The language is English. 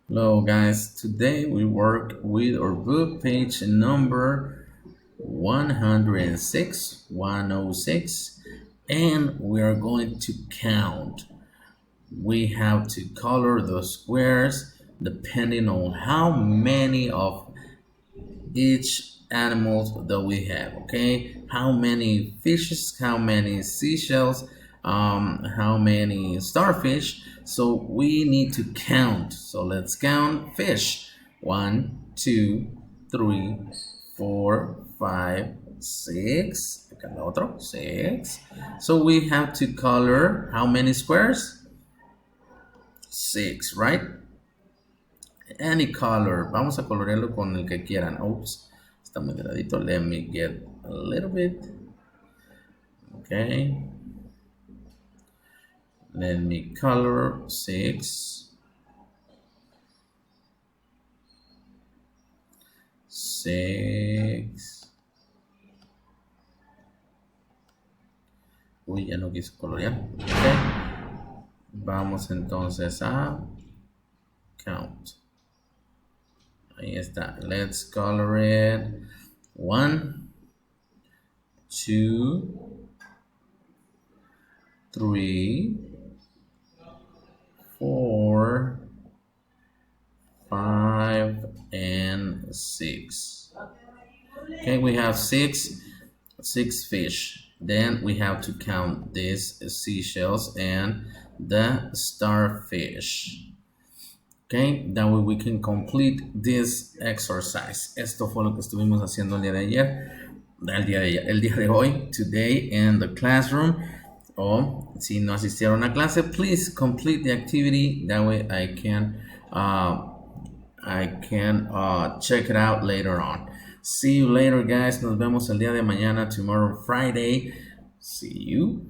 Hello guys, today we work with our book page number 106, and we are going to count. We have to color the squares depending on how many of each animal that we have, okay? How many fishes, how many seashells, how many starfish. So we need to count. So let's count fish. One, two, three, four, five, six. Acá el otro, six. So we have to color how many squares? Six, right? Any color. Vamos a colorearlo con el que quieran. Oops, está muy gradito. Let me get a little bit. Okay. Let me color six. Six. Uy, ya no quiso colorear. Okay. Vamos entonces a count. Ahí está. Let's color it. 1, 2, 3, 4, 5, and 6. Okay, we have six fish. Then we have to count these seashells and the starfish. Okay, that way we can complete this exercise. Esto fue lo que estuvimos haciendo el día de ayer, el día de hoy, today in the classroom. O si no asistieron a clase, please complete the activity. That way I can check it out later on. See you later, guys. Nos vemos el día de mañana, tomorrow, Friday. See you.